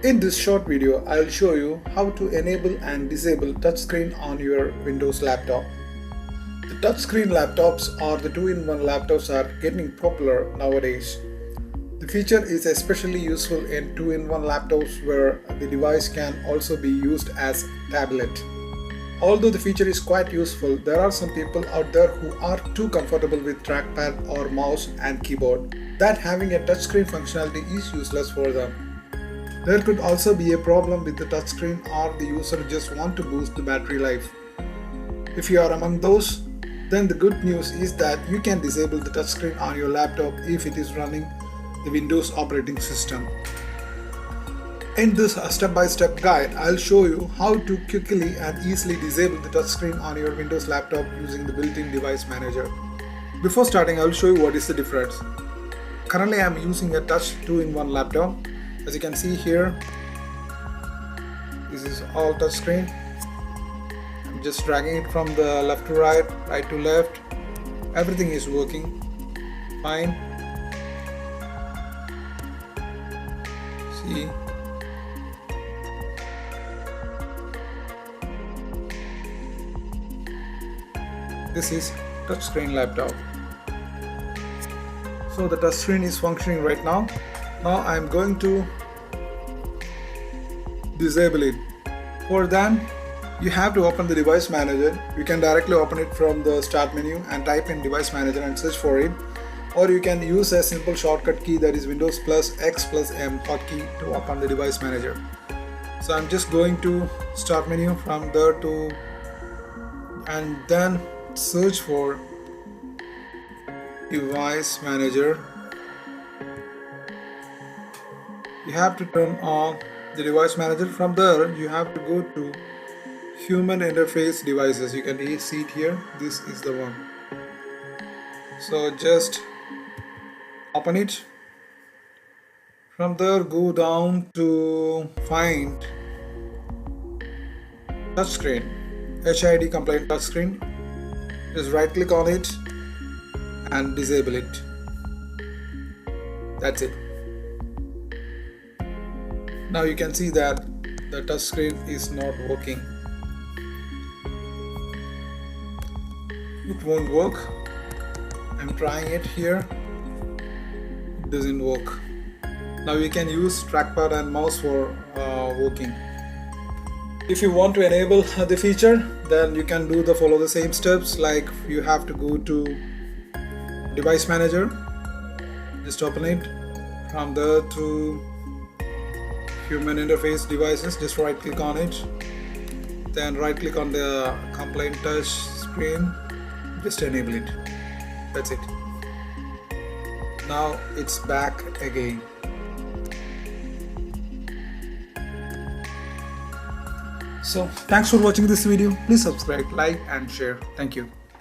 In this short video, I will show you how to enable and disable touchscreen on your Windows laptop. The touchscreen laptops or the 2-in-1 laptops are getting popular nowadays. The feature is especially useful in 2-in-1 laptops where the device can also be used as tablet. Although the feature is quite useful, there are some people out there who are too comfortable with trackpad or mouse and keyboard that having a touchscreen functionality is useless for them. There could also be a problem with the touchscreen or the user just want to boost the battery life. If you are among those, then the good news is that you can disable the touchscreen on your laptop if it is running the Windows operating system. In this step-by-step guide, I'll show you how to quickly and easily disable the touchscreen on your Windows laptop using the built-in device manager. Before starting, I'll show you what is the difference. Currently, I'm using a touch 2-in-1 laptop. As you can see here, this is all touchscreen. I'm just dragging it from the left to right, right to left. Everything is working fine. See, this is touchscreen laptop. So the touchscreen is functioning right now. Now I am going to disable it. For that, you have to open the device manager. You can directly open it from the start menu and type in device manager and search for it, or you can use a simple shortcut key, that is Windows plus X plus M hotkey, to open the device manager. So I'm just going to start menu, from there to, and then search for device manager. You have to turn on the device manager. From there you have to go to human interface devices. You can see it here. This is the one. So just open it. From there go down to find touchscreen, HID compliant touchscreen. Just right click on it and disable it. That's it. Now you can see that the touchscreen is not working. It won't work. I'm trying it here. It doesn't work. Now you can use trackpad and mouse for working. If you want to enable the feature, then you can follow the same steps. Like you have to go to device manager, just open it. From there to human interface devices, just right click on it, then right click on the compliant touch screen, just enable it. That's it. Now it's back again. So thanks for watching this video. Please subscribe, like and share. Thank you.